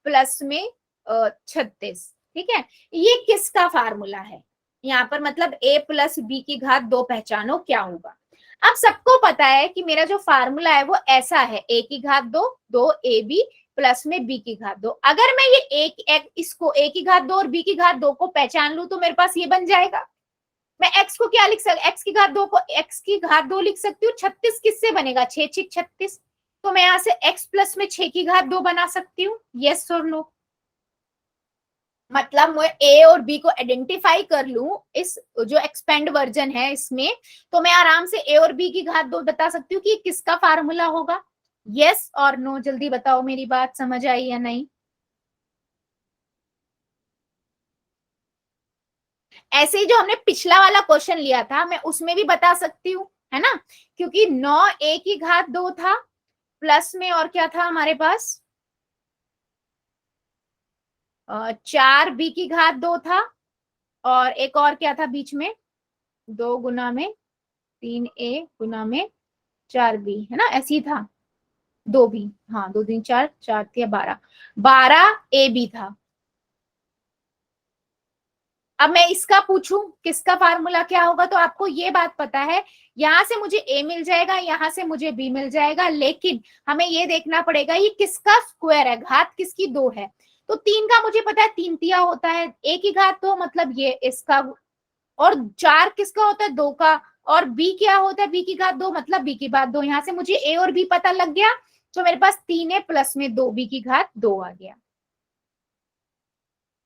S1: प्लस में 36, ठीक है, ये किसका फार्मूला है, यहाँ पर मतलब a प्लस b की घात 2 पहचानो क्या होगा। अब सबको पता है कि मेरा जो फार्मूला है वो ऐसा है, a की घात 2 2ab प्लस में b की घात 2। अगर मैं ये इसको a की घात 2 और b की घात 2 को पहचान लू तो मेरे पास ये बन जाएगा। मैं x को क्या लिख सकती, x की घात 2 को x की घात 2 लिख सकती हूँ। 36 किससे बनेगा, 6 6 36, तो मैं यहाँ से x प्लस में 6 की घात 2 बना सकती हूँ। यस और नो, मतलब मैं a और b को आइडेंटिफाई कर लूं इस जो एक्सपेंड वर्जन है इसमें, तो मैं आराम से a और b की घात 2 बता सकती हूँ कि किसका फार्मूला होगा। यस और नो, जल्दी बताओ मेरी बात समझ आई या नहीं। ऐसे ही जो हमने पिछला वाला क्वेश्चन लिया था मैं उसमें भी बता सकती हूँ, है ना, क्योंकि 9a की घात 2 था प्लस में और क्या था हमारे पास 4b की घात 2 था, और एक और क्या था बीच में, 2 गुना में 3a गुना में 4b, है ना, ऐसे ही था 2b, हाँ 2 3 4 4 थी 12 12ab था। अब मैं इसका पूछूं किसका फार्मूला क्या होगा, तो आपको ये बात पता है, यहां से मुझे a मिल जाएगा, यहां से मुझे b मिल जाएगा, लेकिन हमें ये देखना पड़ेगा ये किसका स्क्वायर है, घात किसकी 2 है। तो 3 का मुझे पता है 3 तिया होता है, a की घात 2 मतलब ये इसका, और 4 किसका होता है 2 का, और b क्या होता है b की घात 2 मतलब b की घात 2। यहाँ से मुझे a और b पता लग गया, तो मेरे पास 3a प्लस में 2b की घात 2 आ गया।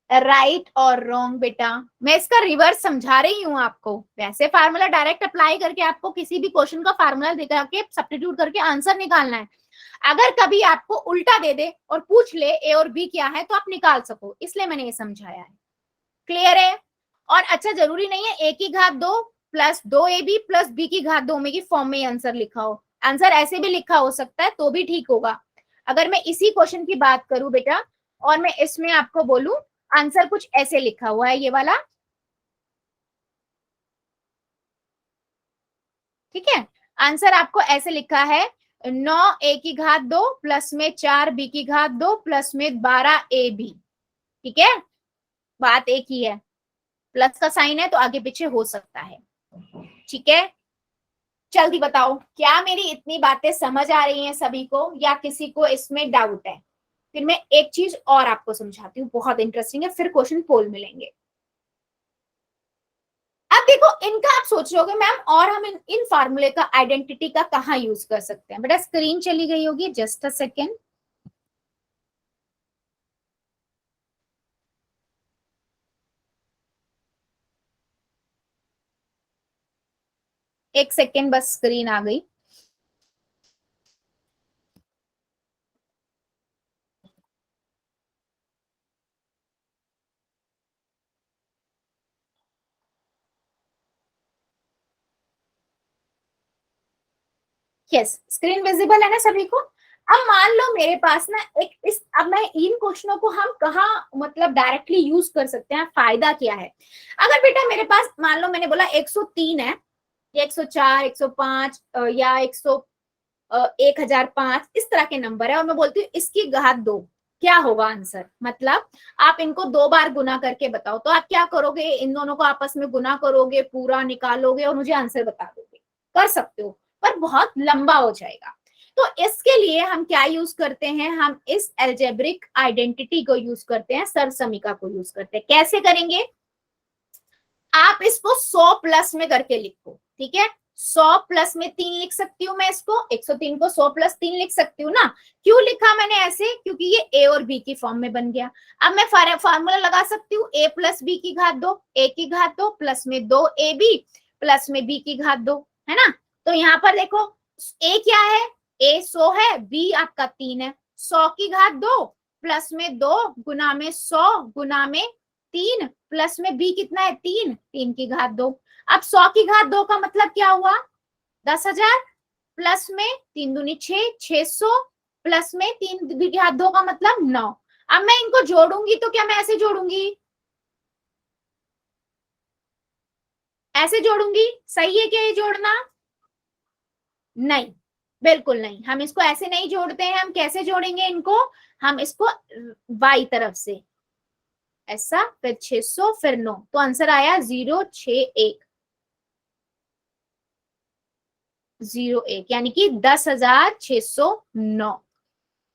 S1: राइट और रॉन्ग बेटा, मैं इसका रिवर्स समझा रही हूँ आपको। वैसे फार्मूला डायरेक्ट अप्लाई करके आपको किसी भी क्वेश्चन का फार्मूला दिखा के सब्स्टिट्यूट करके आंसर निकालना है। अगर कभी आपको उल्टा दे दे और पूछ ले ए और बी क्या है तो आप निकाल सको, इसलिए मैंने ये समझाया है। क्लियर है। और अच्छा, जरूरी नहीं है ए की घात 2 प्लस 2ab प्लस बी की घात 2 में की फॉर्म में आंसर लिखा हो, आंसर ऐसे भी लिखा हो सकता है तो भी ठीक होगा। अगर मैं इसी क्वेश्चन की बात करूं बेटा और मैं इसमें आपको बोलूं आंसर कुछ ऐसे लिखा हुआ है, ये वाला, ठीक है, आंसर आपको ऐसे लिखा है 9a की घात 2 प्लस में 4b की घात 2 प्लस में 12ab। ठीक है, बात एक ही है, प्लस का साइन है तो आगे पीछे हो सकता है। ठीक है, जल्दी बताओ क्या मेरी इतनी बातें समझ आ रही हैं सभी को, या किसी को इसमें डाउट है। फिर मैं एक चीज और आपको समझाती हूँ, बहुत इंटरेस्टिंग है, फिर क्वेश्चन पोल मिलेंगे। अब देखो इनका आप सोच रहे होगे मैम और हम इन फार्मूले का आइडेंटिटी का कहाँ यूज कर सकते हैं। बेटा स्क्रीन चली गई होगी, जस्ट अ सेकेंड। एक सेकेंड बस, स्क्रीन आ गई। यस, स्क्रीन विजिबल है ना सभी को। अब मान लो मेरे पास ना एक इस, अब मैं इन क्वेश्चनों को हम कहाँ मतलब डायरेक्टली यूज कर सकते हैं, फायदा क्या है। अगर बेटा मेरे पास मान लो मैंने बोला 103 है, 104 105 या 1005 इस तरह के नंबर है, और मैं बोलती हूँ इसकी घात 2, क्या होगा आंसर, मतलब आप इनको 2 बार गुना करके बताओ। तो आप क्या करोगे, इन दोनों को आपस में गुना करोगे, पूरा निकालोगे और मुझे आंसर बता दोगे। कर सकते हो पर बहुत लंबा हो जाएगा। तो इसके लिए हम क्या यूज करते हैं, हम इस एल्जेब्रिक आइडेंटिटी को यूज करते हैं, सर्वसमीका को यूज करते हैं। कैसे करेंगे, आप इसको 100 प्लस में करके लिखो, ठीक है। 100 प्लस में 3 लिख सकती हूँ मैं इसको, 103 को 100 प्लस 3 लिख सकती हूँ ना। क्यों लिखा मैंने ऐसे, क्योंकि ये ए और बी की फॉर्म में बन गया। अब मैं फार्मूला लगा सकती हूँ, ए प्लस बी की घात 2, ए की घात 2 प्लस में 2 ए बी प्लस में बी की घात 2, है ना। तो यहाँ पर देखो ए क्या है, ए 100 है, बी आपका 3 है। 100 की घात 2 प्लस में 2 गुना में 100 गुना में 3 प्लस में बी कितना है 3, 3 की घात 2। अब 100 की घात 2 का मतलब क्या हुआ, 10,000 प्लस में 3 दूनी 6, 600 प्लस में 3 की घात 2 का मतलब 9। अब मैं इनको जोड़ूंगी तो क्या मैं ऐसे जोड़ूंगी, ऐसे जोड़ूंगी, सही है क्या ये जोड़ना, नहीं बिल्कुल नहीं। हम इसको ऐसे नहीं जोड़ते हैं, हम कैसे जोड़ेंगे इनको, हम इसको बाई तरफ से ऐसा, फिर 600 फिर 9, तो आंसर आया 061, 01 यानी कि 10,609।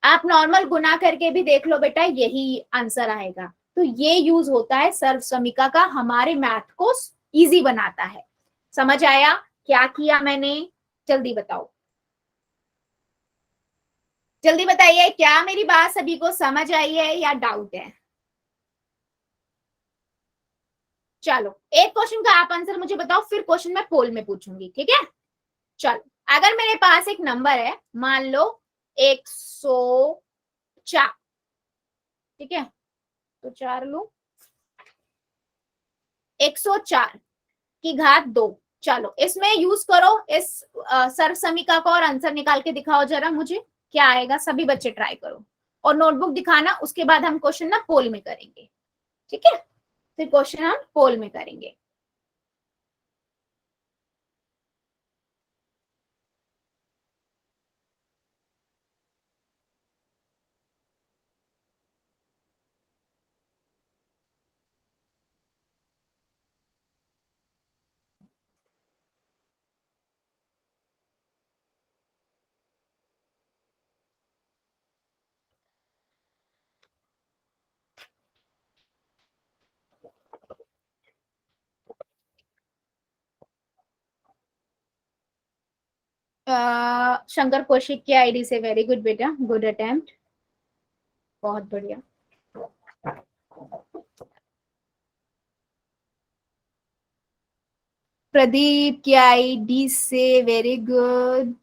S1: आप नॉर्मल गुना करके भी देख लो बेटा, यही आंसर आएगा। तो ये यूज होता है सर्वसमीका का, हमारे मैथ को इजी बनाता है। समझ आया क्या किया मैंने, जल्दी बताओ, जल्दी बताइए, क्या मेरी बात सभी को समझ आई है या डाउट है। चलो एक क्वेश्चन का आप आंसर मुझे बताओ, फिर क्वेश्चन मैं पोल में पूछूंगी, ठीक है। चलो अगर मेरे पास एक नंबर है, मान लो 104, ठीक है, तो 4 लो, 104 की घात 2। चलो इसमें यूज करो इस सर्वसमीका को और आंसर निकाल के दिखाओ जरा मुझे, क्या आएगा। सभी बच्चे ट्राई करो और नोटबुक दिखाना, उसके बाद हम क्वेश्चन ना पोल में करेंगे, ठीक है। फिर क्वेश्चन हम पोल में करेंगे। शंकर कौशिक की आईडी से, वेरी गुड बेटा, गुड अटेम्प्ट, बहुत बढ़िया। प्रदीप की आईडी से, वेरी गुड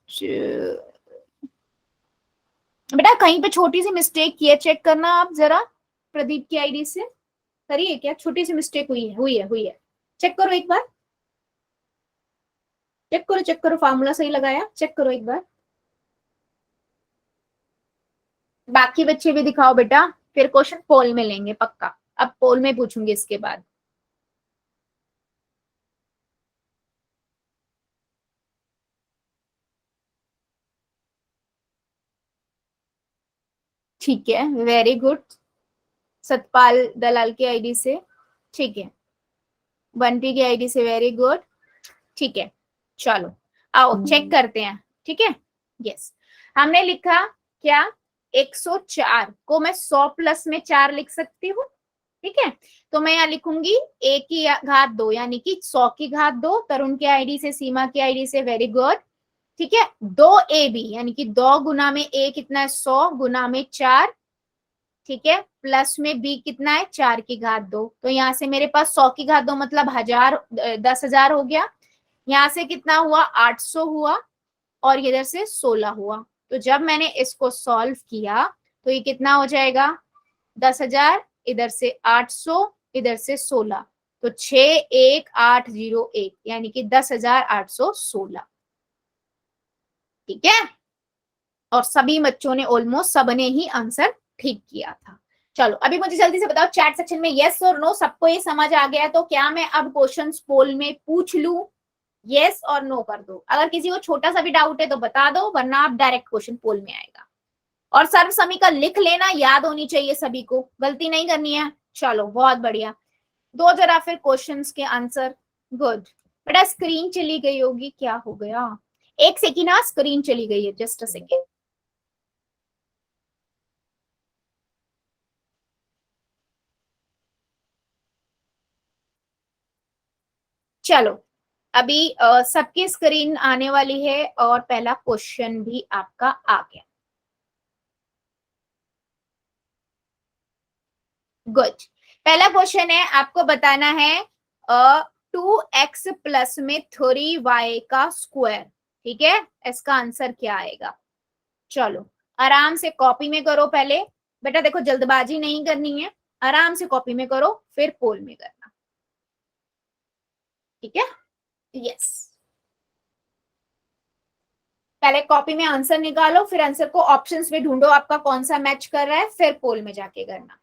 S1: बेटा। कहीं पे छोटी सी मिस्टेक की है, चेक करना आप जरा, प्रदीप की आईडी से करिए, क्या छोटी सी मिस्टेक हुई है, हुई है, चेक करो एक बार, चेक करो फार्मूला सही लगाया, चेक करो एक बार। बाकी बच्चे भी दिखाओ बेटा, फिर क्वेश्चन पोल में लेंगे पक्का, अब पोल में पूछूंगी इसके बाद। ठीक है, वेरी गुड, सतपाल दलाल की आईडी से, ठीक है, बंटी की आईडी से, वेरी गुड, ठीक है। चलो आओ चेक करते हैं, ठीक है। यस, हमने लिखा क्या, 104 को मैं 100 प्लस में 4 लिख सकती हूँ, ठीक है। तो मैं यहाँ लिखूंगी a की घात 2 यानी कि 100 की घात 2, तरुण की आईडी से, सीमा की आईडी से, वेरी गुड, ठीक है। 2ab यानी कि 2 गुना में a कितना है 100 गुना में 4, ठीक है, प्लस में b कितना है 4 की घात 2। तो यहाँ से मेरे पास 100 की घात 2 मतलब 10,000 हो गया, यहाँ से कितना हुआ 800 हुआ, और इधर से 16 हुआ। तो जब मैंने इसको सॉल्व किया तो ये कितना हो जाएगा, 10,000 इधर से 800 इधर से 16, तो 61801 यानी कि 10,816, ठीक है। और सभी बच्चों ने ऑलमोस्ट सबने ही आंसर ठीक किया था। चलो अभी मुझे जल्दी से बताओ चैट सेक्शन में यस और नो, सबको ये समझ आ गया है तो क्या मैं अब क्वेश्चंस पोल में पूछ लूं, यस और नो कर दो। अगर किसी को छोटा सा भी डाउट है तो बता दो, वरना आप डायरेक्ट क्वेश्चन पोल में आएगा। और सर्व समीका लिख लेना, याद होनी चाहिए सभी को, गलती नहीं करनी है। चलो बहुत बढ़िया। दो जरा फिर क्वेश्चंस के आंसर। गुड। बेटा स्क्रीन चली गई होगी, क्या हो गया? एक सेकेंड ना, स्क्रीन चली गई है, जस्ट अ सेकेंड। चलो अभी सबकी स्क्रीन आने वाली है और पहला क्वेश्चन भी आपका आ गया। गुड। पहला क्वेश्चन है, आपको बताना है 2x प्लस में 3y का स्क्वायर। ठीक है, इसका आंसर क्या आएगा? चलो आराम से कॉपी में करो पहले। बेटा देखो जल्दबाजी नहीं करनी है, आराम से कॉपी में करो फिर पोल में करना। ठीक है, यस। पहले कॉपी में आंसर निकालो, फिर आंसर को ऑप्शंस में ढूंढो आपका कौन सा मैच कर रहा है, फिर पोल में जाके करना।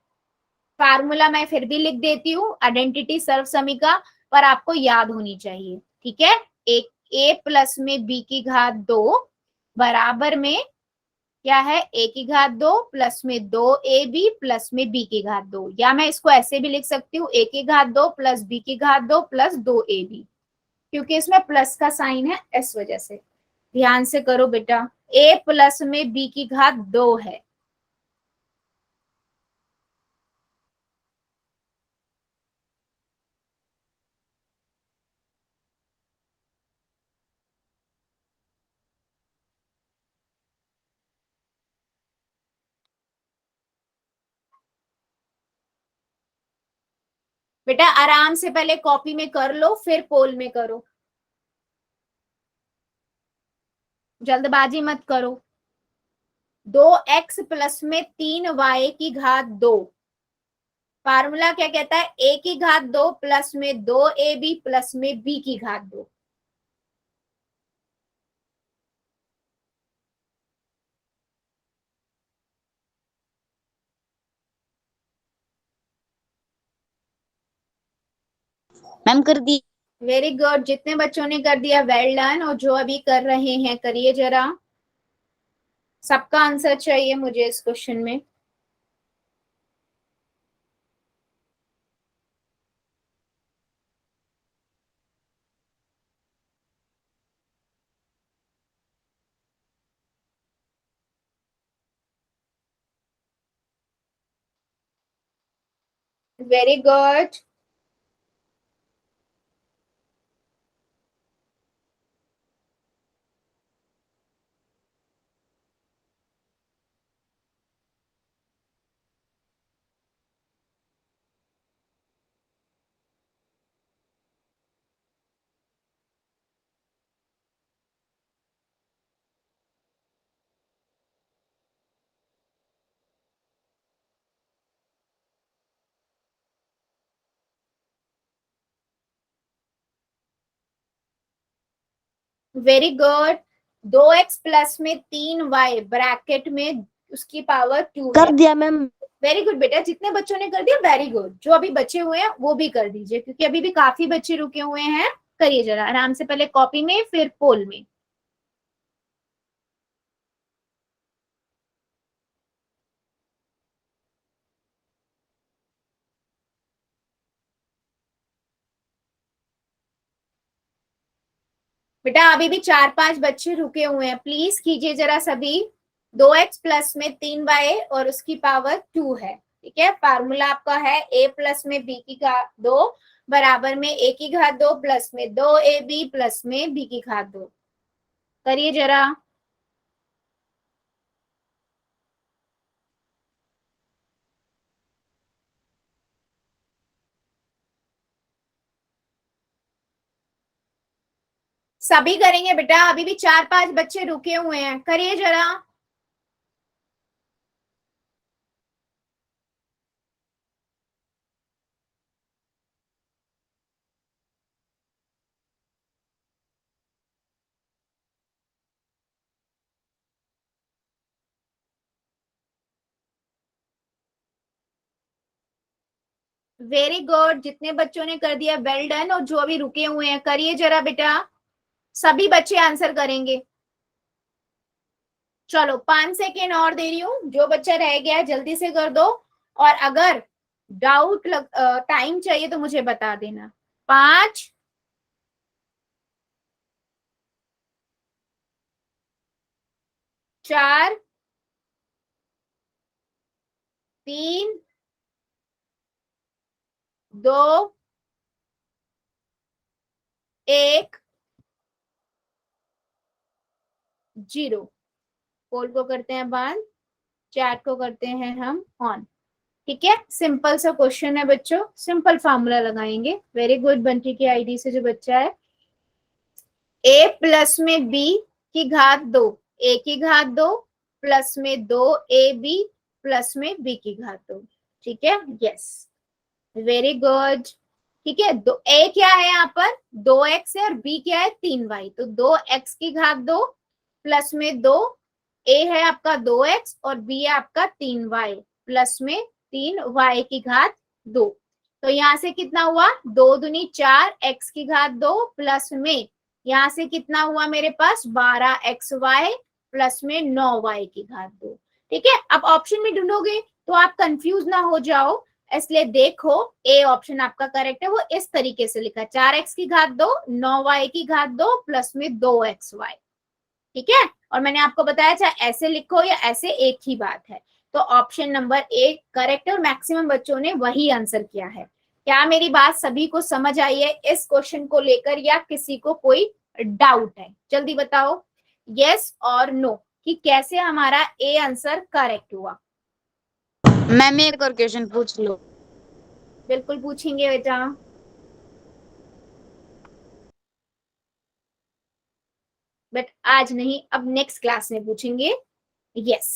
S1: फार्मूला मैं फिर भी लिख देती हूँ, आइडेंटिटी सर्व समीका, पर आपको याद होनी चाहिए। ठीक है, एक a प्लस में b की घात 2 बराबर में क्या है, a की घात 2 प्लस में 2ab प्लस में b की घात 2, या मैं इसको ऐसे भी लिख सकती हूँ a की घात 2 प्लस b की घात 2 प्लस 2ab, क्योंकि इसमें प्लस का साइन है इस वजह से। ध्यान से करो बेटा, a प्लस में b की घात 2 है। बेटा आराम से पहले कॉपी में कर लो फिर पोल में करो, जल्दबाजी मत करो। 2x प्लस में 3y की घात 2, फार्मूला क्या कहता है, a की घात 2 प्लस में 2ab प्लस में b की घात 2।
S2: मैम कर दी।
S1: वेरी गुड, जितने बच्चों ने कर दिया वेल डन, और जो अभी कर रहे हैं करिए जरा। सबका आंसर चाहिए मुझे इस क्वेश्चन में। Very good. Very good. 2x plus में 3y ब्रैकेट में उसकी पावर 2 है।
S2: कर दिया मैम।
S1: वेरी गुड बेटा, जितने बच्चों ने कर दिया वेरी गुड, जो अभी बचे हुए हैं वो भी कर दीजिए, क्योंकि अभी भी काफी बच्चे रुके हुए हैं। करिए जरा आराम से, पहले कॉपी में फिर पोल में। बेटा अभी भी 4-5 बच्चे रुके हुए हैं, प्लीज कीजिए जरा सभी। 2x प्लस में 3y और उसकी पावर 2 है। ठीक है, फार्मूला आपका है a प्लस में b की घात 2 बराबर में a की घात 2 प्लस में 2ab प्लस में b की घात 2। करिए जरा। सभी करेंगे बेटा, अभी भी 4-5 बच्चे रुके हुए हैं, करिए जरा। वेरी गुड, जितने बच्चों ने कर दिया वेल डन, और जो अभी रुके हुए हैं करिए जरा बेटा। सभी बच्चे आंसर करेंगे। चलो 5 सेकेंड और दे रही हूँ, जो बच्चा रह गया है जल्दी से कर दो, और अगर डाउट टाइम चाहिए तो मुझे बता देना। 5, 4, 3, 2, 1, 0। पोल को करते हैं बंद, चैट को करते हैं हम ऑन। ठीक है, सिंपल सा क्वेश्चन है बच्चों, सिंपल फार्मूला लगाएंगे। वेरी गुड बंटी की आईडी से जो बच्चा है। a प्लस में b की घात 2, a की घात 2 प्लस में 2ab प्लस में b की घात 2। ठीक है, यस, वेरी गुड। ठीक है, दो a क्या है यहाँ पर 2x है और b क्या है 3y, तो 2x की घात 2 प्लस में 2, a है आपका 2x और b है आपका 3y प्लस में 3y की घात 2। तो यहाँ से कितना हुआ 2 दूनी 4, x की घात 2 प्लस में यहाँ से कितना हुआ मेरे पास 12xy प्लस में 9y की घात 2। ठीक है, अब ऑप्शन में ढूंढोगे तो आप कंफ्यूज ना हो जाओ, इसलिए देखो ए ऑप्शन आपका करेक्ट है। वो इस तरीके से लिखा 4x की घात 2 9y की घात 2 प्लस में 2xy। ठीक है, और मैंने आपको बताया चाहे ऐसे लिखो या ऐसे एक ही बात है। तो ऑप्शन नंबर ए करेक्ट है और मैक्सिमम बच्चों ने वही आंसर किया है। क्या मेरी बात सभी को समझ आई है इस क्वेश्चन को लेकर, या किसी को कोई डाउट है? जल्दी बताओ यस और नो कि कैसे हमारा ए आंसर करेक्ट हुआ।
S2: मैम एक और क्वेश्चन पूछ लो।
S1: बिल्कुल पूछेंगे बेटा, बट आज नहीं, अब नेक्स्ट क्लास में पूछेंगे। यस,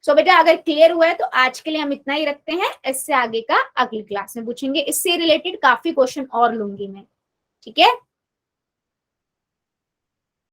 S1: सो बेटा अगर क्लियर हुआ है तो आज के लिए हम इतना ही रखते हैं, इससे आगे का अगली क्लास में पूछेंगे। इससे रिलेटेड काफी क्वेश्चन और लूंगी मैं। ठीक है।